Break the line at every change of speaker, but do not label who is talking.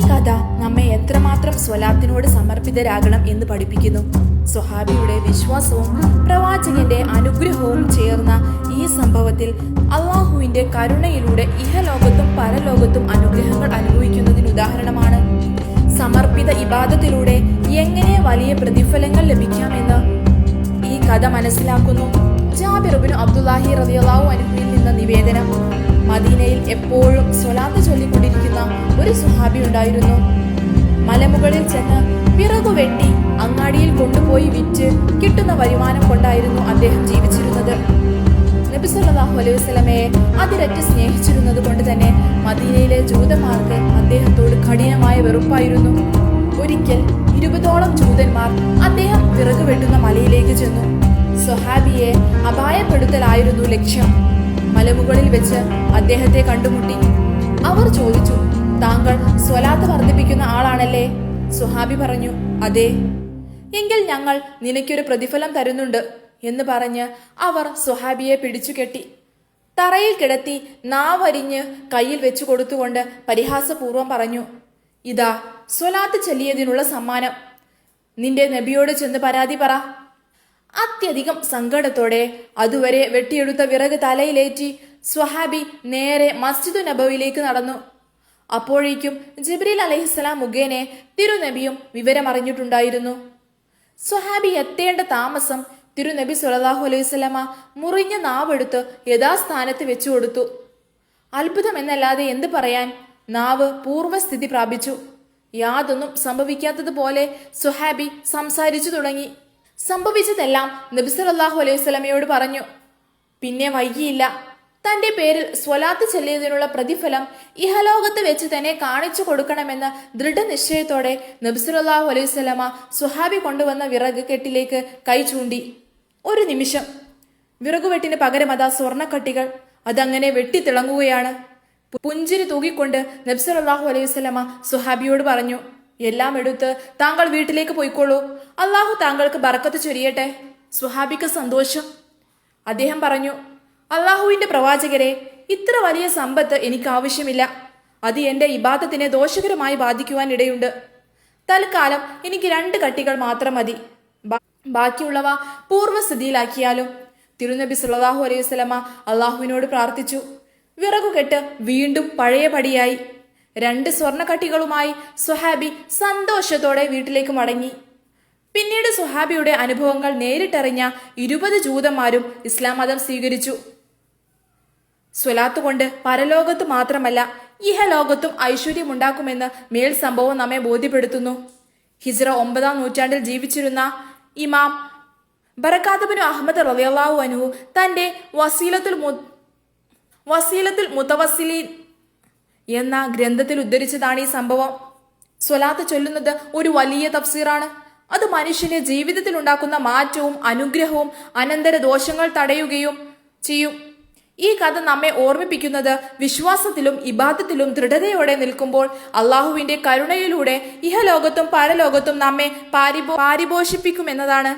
കഥ നമ്മെ എത്രമാത്രം സ്വലാത്തിനോട് സമർപ്പിതരാകണം എന്ന് പഠിപ്പിക്കുന്നു. സ്വഹാബിയുടെ വിശ്വാസവും പ്രവാചകന്റെ അനുഗ്രഹവും ചേർന്ന ഈ സംഭവത്തിൽ അള്ളാഹുവിന്റെ കരുണയിലൂടെ ഇഹലോകത്തും പരലോകത്തും അനുഗ്രഹങ്ങൾ അനുഭവിക്കുന്നതിന് ഉദാഹരണമാണ്. സമർപ്പിത ഇബാദത്തിലൂടെ എങ്ങനെ വലിയ പ്രതിഫലങ്ങൾ ലഭിക്കാമെന്ന് ഈ കഥ മനസ്സിലാക്കുന്നു. ജാബിർ ഇബ്നു അബ്ദുല്ലാഹി റളിയല്ലാഹു അൻഹുവിൽ നിന്ന് നിവേദനം. മദീനയിൽ എപ്പോഴും സ്വലാത്ത് ചൊല്ലിക്കൊണ്ടിരിക്കുന്ന ഒരു സുഹാബി ഉണ്ടായിരുന്നു. മലമുകളിൽ ചെന്ന് വിറകു വെട്ടി അങ്ങാടിയിൽ കൊണ്ടുപോയി വിറ്റ് കിട്ടുന്ന വരുമാനം കൊണ്ടായിരുന്നു അദ്ദേഹം ജീവിച്ചിരുന്നത്. നബി സല്ലല്ലാഹു അലൈഹി വസല്ലമയെ അതിരറ്റ് സ്നേഹിച്ചിരുന്നത് കൊണ്ട് തന്നെ മദീനയിലെ ജൂതന്മാർക്ക് അദ്ദേഹത്തോട് കഠിനമായ വെറുപ്പായിരുന്നു. ഒരിക്കൽ 20ഓളം ജൂതന്മാർ അദ്ദേഹം വിറകു വെട്ടുന്ന മലയിലേക്ക് ചെന്നു. സ്വഹാബിയെ അപായപ്പെടുത്തലായിരുന്നു ലക്ഷ്യം. മലമുകളിൽ വെച്ച് അദ്ദേഹത്തെ കണ്ടുമുട്ടി. അവർ ചോദിച്ചു, താങ്കൾ സ്വലാത്ത് വർദ്ധിപ്പിക്കുന്ന ആളാണല്ലേ? സ്വഹാബി പറഞ്ഞു, അതെ. എങ്കിൽ ഞങ്ങൾ നിനക്കൊരു പ്രതിഫലം തരുന്നുണ്ട് എന്ന് പറഞ്ഞ് അവർ സ്വഹാബിയെ പിടിച്ചുകെട്ടി തറയിൽ കിടത്തി നാവരിഞ്ഞ് കയ്യിൽ വെച്ചു കൊടുത്തുകൊണ്ട് പരിഹാസപൂർവം പറഞ്ഞു, ഇതാ സ്വലാത്ത് ചൊല്ലിയതിനുള്ള സമ്മാനം. നിന്റെ നബിയോട് ചെന്ന് പരാതി പറ. അത്യധികം സങ്കടത്തോടെ അതുവരെ വെട്ടിയെടുത്ത വിറക് തലയിലേറ്റി സ്വഹാബി നേരെ മസ്ജിദു നബവിയിലേക്ക് നടന്നു. അപ്പോഴേക്കും ജിബ്രീൽ അലൈഹിസ്സലാം മുഖേനെ തിരുനബിയും വിവരമറിഞ്ഞിട്ടുണ്ടായിരുന്നു. സ്വഹാബി എത്തേണ്ട താമസം തിരുനബി സ്വല്ലല്ലാഹു അലൈഹി വസല്ലമ മുറിഞ്ഞ നാവെടുത്ത് യഥാസ്ഥാനത്ത് വെച്ചു കൊടുത്തു. അത്ഭുതമെന്നല്ലാതെ എന്ത് പറയാൻ, നാവ് പൂർവ്വസ്ഥിതി പ്രാപിച്ചു. യാതൊന്നും സംഭവിക്കാത്തതുപോലെ സ്വഹാബി സംസാരിച്ചു തുടങ്ങി. സംഭവിച്ചതെല്ലാം നബി സല്ലല്ലാഹു അലൈഹി വസല്ലമയോട് പറഞ്ഞു. പിന്നെ വൈകിയില്ല. തന്റെ പേരിൽ സ്വലാത്ത് ചൊല്ലിയതിനുള്ള പ്രതിഫലം ഇഹലോകത്ത് വെച്ച് തന്നെ കാണിച്ചു കൊടുക്കണമെന്ന ദൃഢനിശ്ചയത്തോടെ നബി സല്ലല്ലാഹു അലൈഹി വസല്ലമ സ്വഹാബി കൊണ്ടുവന്ന വിറക് കെട്ടിലേക്ക് കൈ ചൂണ്ടി. ഒരു നിമിഷം വിറകുവെട്ടിന് പകരം അതാ സ്വർണ്ണക്കട്ടികൾ അതങ്ങനെ വെട്ടിത്തിളങ്ങുകയാണ്. പുഞ്ചിരി തൂകിക്കൊണ്ട് നബി സല്ലല്ലാഹു അലൈഹി വസല്ലമ സ്വഹാബിയോട് പറഞ്ഞു, എല്ലാം എടുത്ത് താങ്കൾ വീട്ടിലേക്ക് പോയിക്കോളൂ. അള്ളാഹു താങ്കൾക്ക് ബർക്കത്ത് ചൊരിയട്ടെ. സ്വഹാബിക്ക് സന്തോഷം. അദ്ദേഹം പറഞ്ഞു, അള്ളാഹുവിന്റെ പ്രവാചകരെ, ഇത്ര വലിയ സമ്പത്ത് എനിക്ക് ആവശ്യമില്ല. അത് എന്റെ ഇബാദത്തിനെ ദോഷകരമായി ബാധിക്കുവാൻ ഇടയുണ്ട്. തൽക്കാലം എനിക്ക് 2 കട്ടികൾ മാത്രം മതി. ബാക്കിയുള്ളവ പൂർവ്വസ്ഥിതിയിലാക്കിയാലും. തിരുനബി സല്ലല്ലാഹു അലൈഹി വസല്ലമ അള്ളാഹുവിനോട് പ്രാർത്ഥിച്ചു. വിറകുകെട്ട് വീണ്ടും പഴയപടിയായി. 2 സ്വർണ്ണക്കട്ടികളുമായി സ്വഹാബി സന്തോഷത്തോടെ വീട്ടിലേക്ക് മടങ്ങി. പിന്നീട് സ്വഹാബിയുടെ അനുഭവങ്ങൾ നേരിട്ടറിഞ്ഞ 20 ജൂതന്മാരും ഇസ്ലാം മതം സ്വീകരിച്ചു. സ്വലാത്ത് കൊണ്ട് പരലോകത്ത് മാത്രമല്ല ഇഹലോകത്തും ഐശ്വര്യമുണ്ടാക്കുമെന്ന് മേൽ സംഭവം നമ്മെ ബോധ്യപ്പെടുത്തുന്നു. ഹിജ്റ 9-ാം നൂറ്റാണ്ടിൽ ജീവിച്ചിരുന്ന ഇമാം ബറകാത്ത് ഇബ്നു അഹ്മദ് റളിയല്ലാഹു അൻഹു തന്റെ വസീലത്തുൽ മുതവസ്സിലീൻ എന്ന ഗ്രന്ഥത്തിൽ ഉദ്ധരിച്ചതാണ് ഈ സംഭവം. സ്വലാത്ത് ചൊല്ലുന്നത് ഒരു വലിയ തഫ്സീറാണ്. അത് മനുഷ്യന്റെ ജീവിതത്തിൽ ഉണ്ടാക്കുന്ന മാറ്റവും അനുഗ്രഹവും അനന്തര ദോഷങ്ങൾ തടയുകയും ചെയ്യും. ഈ കഥ നമ്മെ ഓർമ്മിപ്പിക്കുന്നത് വിശ്വാസത്തിലും ഇബാദത്തിലും ദൃഢതയോടെ നിൽക്കുമ്പോൾ അള്ളാഹുവിന്റെ കരുണയിലൂടെ ഇഹലോകത്തും പരലോകത്തും നമ്മെ പാരിപോഷിപ്പിക്കുമെന്നതാണ്.